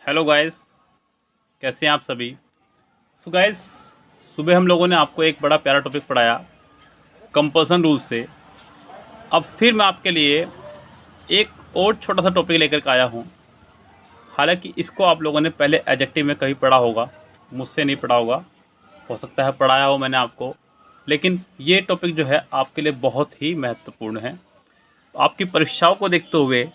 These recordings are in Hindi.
हेलो गाइस, कैसे हैं आप सभी। सो गाइस, सुबह हम लोगों ने आपको एक बड़ा प्यारा टॉपिक पढ़ाया कंपल्सन रूल से। अब फिर मैं आपके लिए एक और छोटा सा टॉपिक लेकर के आया हूँ। हालांकि इसको आप लोगों ने पहले एडजेक्टिव में कभी पढ़ा होगा, मुझसे नहीं पढ़ा होगा, हो सकता है पढ़ाया हो मैंने आपको, लेकिन ये टॉपिक जो है आपके लिए बहुत ही महत्वपूर्ण है। आपकी परीक्षाओं को देखते हुए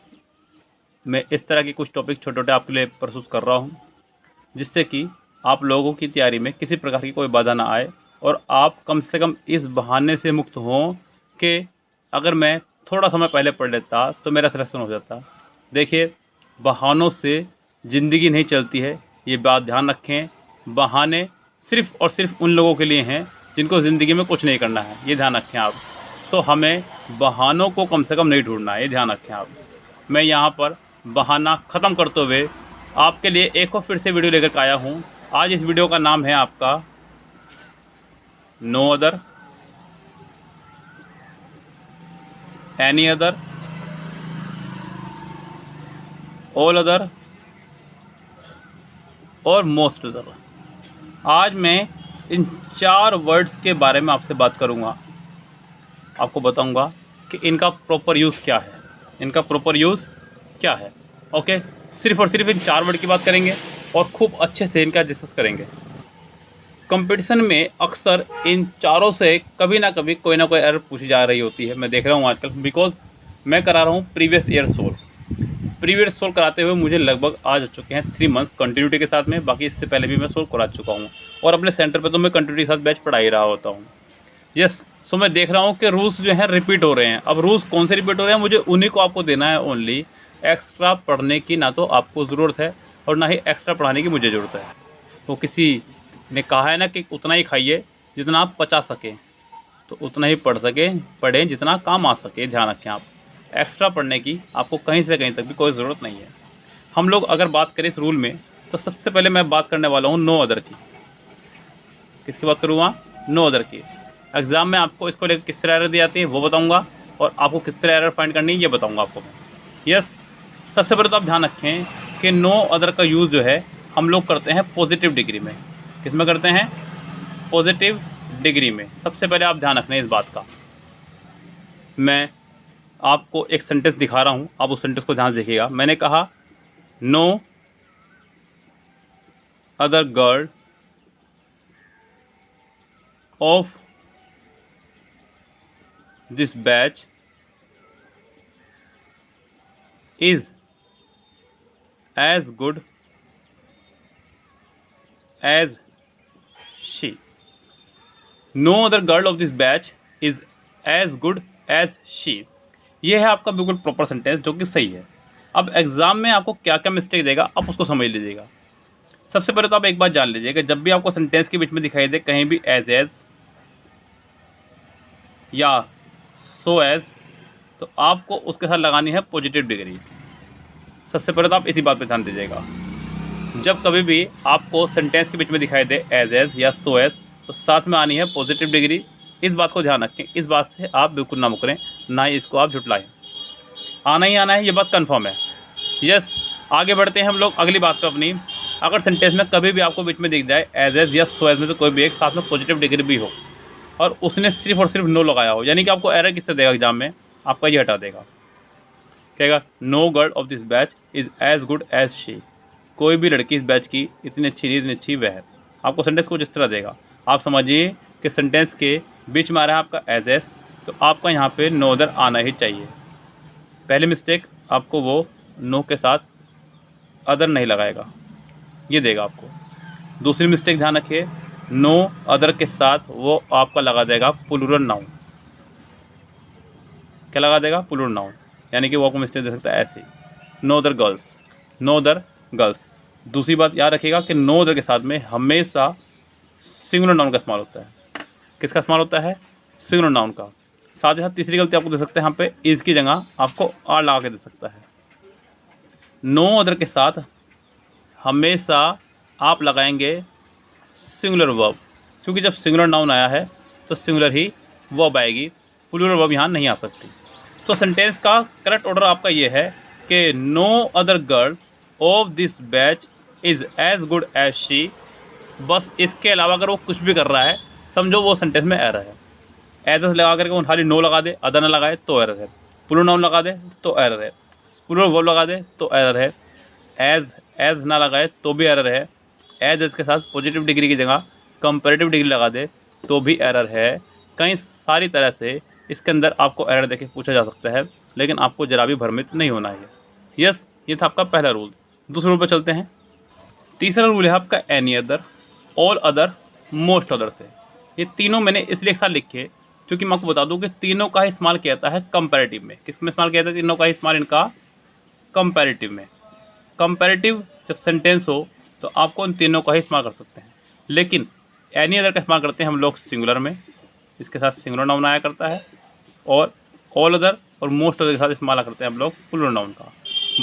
मैं इस तरह के कुछ टॉपिक छोटे छोटे आपके लिए प्रस्तुत कर रहा हूँ, जिससे कि आप लोगों की तैयारी में किसी प्रकार की कोई बाधा ना आए और आप कम से कम इस बहाने से मुक्त हों कि अगर मैं थोड़ा समय पहले पढ़ लेता तो मेरा सिलेक्शन हो जाता। देखिए, बहानों से ज़िंदगी नहीं चलती है, ये बात ध्यान रखें। बहाने सिर्फ़ और सिर्फ उन लोगों के लिए हैं जिनको ज़िंदगी में कुछ नहीं करना है, ये ध्यान रखें आप। सो हमें बहानों को कम से कम नहीं ढूंढना है, ये ध्यान रखें आप। मैं यहाँ पर बहाना ख़त्म करते हुए आपके लिए एक और फिर से वीडियो लेकर के आया हूँ। आज इस वीडियो का नाम है आपका no other, any other, all other और मोस्ट अदर। आज मैं इन 4 वर्ड्स के बारे में आपसे बात करूँगा। आपको बताऊँगा कि इनका प्रॉपर यूज़ क्या है, इनका प्रॉपर यूज़ क्या है। ओके, सिर्फ़ और सिर्फ इन 4 वर्ड की बात करेंगे और खूब अच्छे से इनका डिस्कस करेंगे। कंपटीशन में अक्सर इन चारों से कभी ना कभी कोई ना कोई एरर पूछी जा रही होती है। मैं देख रहा हूँ आजकल, बिकॉज मैं करा रहा हूँ प्रीवियस ईयर सोल्व कराते हुए मुझे लगभग आज हो चुके हैं 3 मंथ्स कंटिन्यूटी के साथ में। बाकी इससे पहले भी मैं सोल्व करा चुका हूँ और अपने सेंटर पे तो मैं कंटिन्यूटी के साथ बैच पढ़ा ही रहा होता हूँ। यस, सो मैं देख रहा हूँ कि रूल्स जो हैं रिपीट हो रहे हैं। अब रूल्स कौन से रिपीट हो रहे हैं, मुझे उन्हीं को आपको देना है ओनली। एक्स्ट्रा पढ़ने की ना तो आपको ज़रूरत है और ना ही एक्स्ट्रा पढ़ाने की मुझे ज़रूरत है। तो किसी ने कहा है ना कि उतना ही खाइए जितना आप पचा सकें, तो उतना ही पढ़ें जितना काम आ सके। ध्यान रखें आप, एक्स्ट्रा पढ़ने की आपको कहीं से कहीं तक भी कोई ज़रूरत नहीं है। हम लोग अगर बात करें इस रूल में, तो सबसे पहले मैं बात करने वाला हूँ नो अदर की। किसकी बात करूँगा? नो अदर की। एग्ज़ाम में आपको इसको लेकर किस तरह एरर दी जाती है वो बताऊँगा, और आपको किस तरह एरर फाइंड करनी है ये बताऊँगा आपको मैं। यस, सबसे पहले तो आप ध्यान रखें कि नो अदर का यूज़ जो है हम लोग करते हैं पॉजिटिव डिग्री में। किस में करते हैं? पॉजिटिव डिग्री में। सबसे पहले आप ध्यान रखना है इस बात का। मैं आपको एक सेंटेंस दिखा रहा हूँ, आप उस सेंटेंस को ध्यान से देखिएगा। मैंने कहा no other girl of this batch is as good as she. No other girl of this batch is as good as she. ये है आपका बिल्कुल प्रॉपर सेंटेंस जो कि सही है। अब एग्ज़ाम में आपको क्या क्या मिस्टेक देगा आप उसको समझ लीजिएगा। सबसे पहले तो आप एक बात जान लीजिए कि जब भी आपको सेंटेंस के बीच में दिखाई दे कहीं भी एज या सो एज, तो आपको उसके साथ लगानी है पॉजिटिव डिग्री। सबसे पहले तो आप इसी बात पे ध्यान दीजिएगा। जब कभी भी आपको सेंटेंस के बीच में दिखाई दे एज या सो एज, तो साथ में आनी है पॉजिटिव डिग्री। इस बात को ध्यान रखें, इस बात से आप बिल्कुल ना मुकरें, ना ही इसको आप झुटलाएं। आना ही आना है, ये बात कंफर्म है। यस, आगे बढ़ते हैं हम लोग अगली बात पे अपनी। अगर सेंटेंस में कभी भी आपको बीच में दिख जाए एज या सो एज में, तो कोई भी एक साथ में पॉजिटिव डिग्री भी हो और उसने सिर्फ और सिर्फ नो लगाया हो, यानी कि आपको एरर किससे देगा एग्जाम में? आपका ये हटा देगा, कहेगा no girl of this batch is as good as she. कोई भी लड़की इस बैच की इतनी अच्छी नहीं, इतनी अच्छी वह है। आपको सेंटेंस को जिस तरह देगा, आप समझिए कि सेंटेंस के बीच में आ रहा है आपका एज, तो आपका यहाँ पे नो अदर आना ही चाहिए। पहली मिस्टेक आपको वो नो के साथ अदर नहीं लगाएगा, ये देगा आपको। दूसरी मिस्टेक ध्यान रखिए, नो अदर के साथ वो आपका लगा देगा प्लूरल नाउन। क्या लगा देगा? प्लूरल नाउन, यानी कि वो आपको मिस्टेक दे सकता है ऐसे, no other girls, no other girls. दूसरी बात याद रखिएगा कि नो अदर के साथ में हमेशा सिंगुलर नाउन का इस्तेमाल होता है। किसका इस्तेमाल होता है? सिंगुलर नाउन का। साथ ही साथ तीसरी गलती आपको दे सकते हैं, यहाँ पे इज़ की जगह आपको आर लगा के दे सकता है। नो अदर के साथ हमेशा आप लगाएंगे सिंगुलर वर्ब, क्योंकि जब सिंगुलर नाउन आया है तो सिंगुलर ही वर्ब आएगी, प्लूरल वर्ब यहाँ नहीं आ सकती। तो सेंटेंस का करेक्ट ऑर्डर आपका ये है कि no other girl of this batch is as good as she, बस इसके अलावा अगर वो कुछ भी कर रहा है समझो वो सेंटेंस में एरर है। एज लगा करके वो खाली नो लगा दे, अदर न लगाए तो एरर है। प्लूरल नाउन लगा दे तो एरर है। प्लूरल वर्ब लगा दे तो एरर है। एज ना लगाए तो भी एरर है। एज के साथ पॉजिटिव डिग्री की जगह कंपैरेटिव डिग्री लगा दे तो भी एरर है। कई सारी तरह से इसके अंदर आपको एरर देके पूछा जा सकता है, लेकिन आपको जरा भी भ्रमित नहीं होना है। यस, ये था आपका पहला रूल। दूसरे रूल पर चलते हैं। तीसरा रूल है आपका any other, all other, most other से। ये तीनों मैंने इसलिए एक साथ लिखे क्योंकि मैं आपको बता दूं कि तीनों का इस्तेमाल किया जाता है कंपैरेटिव में। किस में इस्तेमाल किया जाता है? तीनों का इस्तेमाल इनका कंपैरेटिव में। कंपैरेटिव जब सेंटेंस हो तो आपको इन तीनों का ही इस्तेमाल कर सकते हैं, लेकिन एनी अदर का इस्तेमाल करते हैं हम लोग सिंगुलर में, इसके साथ सिंगुलर नाउन आया करता है, और ऑल अदर और मोस्ट अदर के साथ इस्तेमाल करते हैं हम लोग प्लूरल नाउन का।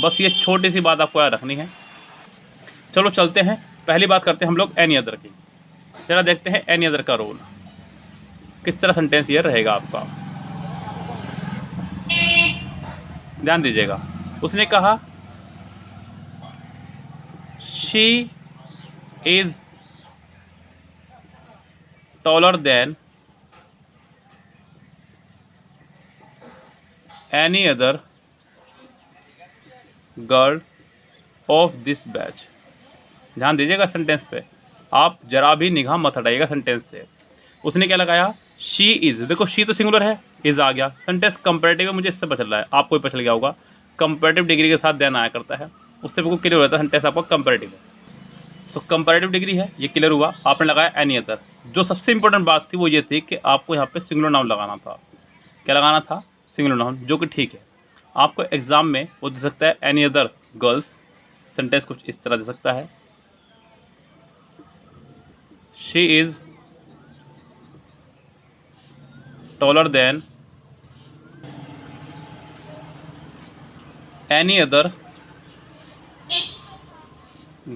बस ये छोटी सी बात आपको याद रखनी है। चलो चलते हैं, पहली बात करते हैं हम लोग एनी अदर की। जरा देखते हैं एनी अदर का रोल किस तरह सेंटेंस ये रहेगा आपका। ध्यान दीजिएगा, उसने कहा she is taller than any other girl of this batch. ध्यान दीजिएगा सेंटेंस पे, आप जरा भी निगाह मत हटाइएगा सेंटेंस से। उसने क्या लगाया? She is. देखो शी तो सिंगुलर है, इज़ आ गया। सेंटेंस कंपैरेटिव है, मुझे इससे पता चल रहा है, आपको भी पता चल गया होगा। कंपैरेटिव डिग्री के साथ देन आया करता है, उससे बिल्कुल क्लियर हो जाता है सेंटेंस आपका कंपैरेटिव है। तो कंपैरेटिव डिग्री है, ये क्लियर हुआ। आपने लगाया एनी अदर। जो सबसे इंपॉर्टेंट बात थी वो ये थी कि आपको यहाँ पे सिंगुलर नाउन लगाना था। क्या लगाना था? सिंगुलर नाउन, जो कि ठीक है। आपको एग्जाम में वो दे सकता है एनी अदर गर्ल्स, सेंटेंस कुछ इस तरह दे सकता है, she is taller than any other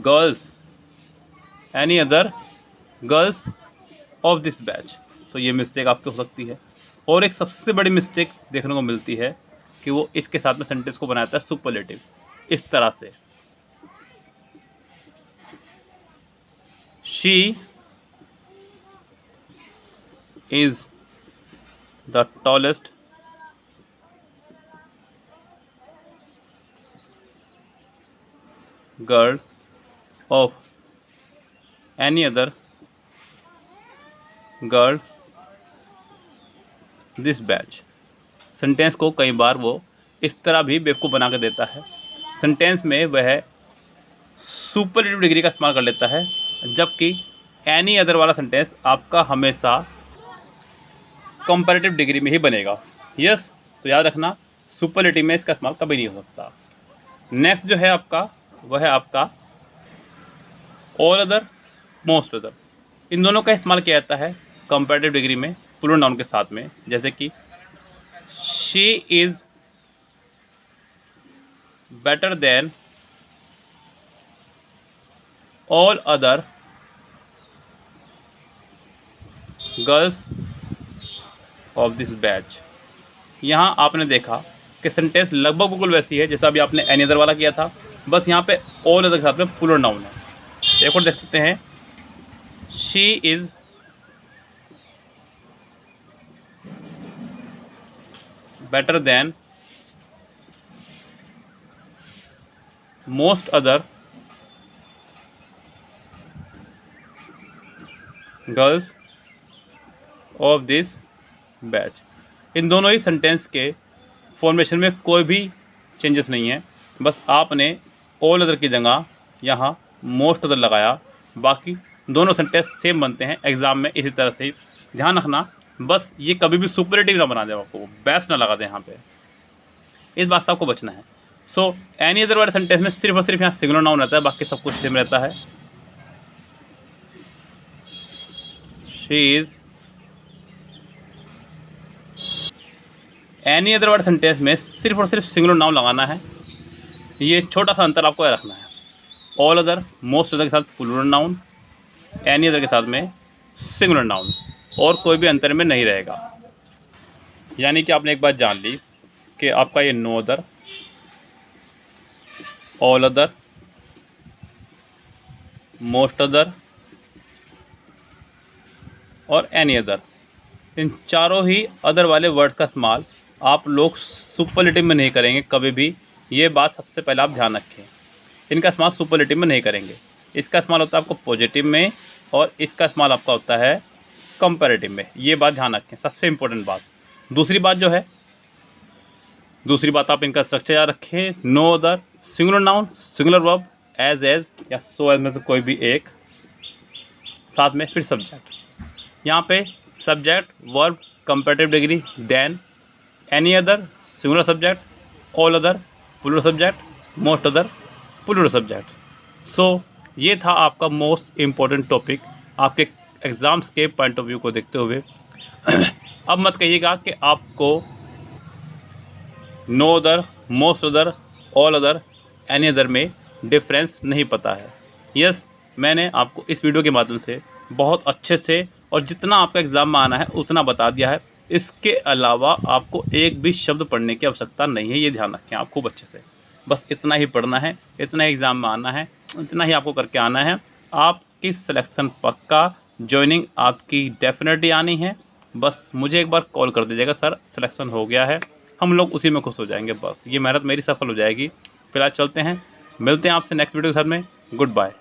girls, any other girls of this batch. तो ये मिस्टेक आपकी हो सकती है। और एक सबसे बड़ी मिस्टेक देखने को मिलती है कि वो इसके साथ में सेंटेंस को बनाता है सुपरलेटिव, इस तरह से, she is the tallest girl of any other girl this batch. Sentence को कई बार वो इस तरह भी बेवकूफ़ बना के देता है। सेंटेंस में वह सुपरलेटिव डिग्री का इस्तेमाल कर लेता है, जबकि एनी अदर वाला सेंटेंस आपका हमेशा कंपैरेटिव डिग्री में ही बनेगा। यस, तो याद रखना सुपरलेटिव में इसका इस्तेमाल कभी नहीं हो सकता। नेक्स्ट जो है आपका, वह है आपका ऑल अदर, मोस्ट अदर। इन दोनों का इस्तेमाल किया जाता है कंपैरेटिव डिग्री में प्लूरल नाउन के साथ में, जैसे कि she is better then all other girls of this batch. यहाँ आपने देखा कि सेंटेंस लगभग बिल्कुल वैसी है जैसा अभी आपने एनी अदर वाला किया था, बस यहाँ पे ऑल अदर के साथ में प्लूरल नाउन है। एक और देख सकते हैं, she is better than most other girls of this batch. इन दोनों ही सेंटेंस के फॉर्मेशन में कोई भी चेंजेस नहीं है, बस आपने ऑल अदर की जगह यहाँ मोस्ट अदर लगाया। बाकी दोनों सेंटेंस सेम बनते हैं एग्जाम में, इसी तरह से ध्यान रखना। बस ये कभी भी सुपरलेटिव ना बना दे, आपको बेस्ट ना लगा दे, यहाँ पे इस बात से आपको बचना है। सो एनी अदर वाले सेंटेंस में सिर्फ और सिर्फ यहाँ सिंगुलर नाउन रहता है, बाकी सब कुछ सेम रहता है। शी इज, एनी अदर वाले सेंटेंस में सिर्फ और सिर्फ सिंगुलर नाउन लगाना है। ये छोटा सा अंतर आपको रखना है। ऑल अदर, मोस्ट अदर के साथ प्लूरल नाउन, एनी अदर के साथ में सिंगुलर नाउन, और कोई भी अंतर में नहीं रहेगा। यानी कि आपने एक बात जान ली कि आपका ये no other, all other, most other और एनी अदर। इन चारों ही अदर वाले वर्ड का इस्तेमाल आप लोग सुपरलेटिव में नहीं करेंगे कभी भी। ये बात सबसे पहले आप ध्यान रखें। इनका इस्तेमाल सुपरलेटिव में नहीं करेंगे। इसका इस्तेमाल होता है आपको पॉजिटिव में और इसका इस्तेमाल आपका होता है कंपैरेटिव में। ये बात ध्यान रखें, सबसे इम्पोर्टेंट बात। दूसरी बात आप इनका स्ट्रक्चर याद रखें। No other, singular noun, singular verb, as या सो एज में से कोई भी एक, साथ में फिर सब्जेक्ट। यहाँ पे subject, verb, comparative degree, than any other, singular subject, all other, plural subject, most other, plural subject. So ये था आपका मोस्ट इम्पोर्टेंट टॉपिक आपके एग्ज़ाम्स के पॉइंट ऑफ व्यू को देखते हुए। अब मत कहिएगा कि आपको no other, most other, all other, any other में डिफरेंस नहीं पता है। यस, मैंने आपको इस वीडियो के माध्यम से बहुत अच्छे से और जितना आपका एग्ज़ाम में आना है उतना बता दिया है। इसके अलावा आपको एक भी शब्द पढ़ने की आवश्यकता नहीं है, ये ध्यान रखें आप खूब अच्छे से। बस इतना ही पढ़ना है, इतना ही एग्ज़ाम में आना है, इतना ही आपको करके आना है। आपकी सिलेक्शन पक्का, ज्वाइनिंग आपकी डेफिनेटली आनी है। बस मुझे एक बार कॉल कर दीजिएगा, सर सिलेक्शन हो गया है, हम लोग उसी में खुश हो जाएंगे। बस ये मेहनत मेरी सफल हो जाएगी। फिलहाल चलते हैं, मिलते हैं आपसे नेक्स्ट वीडियो के साथ में। Good bye.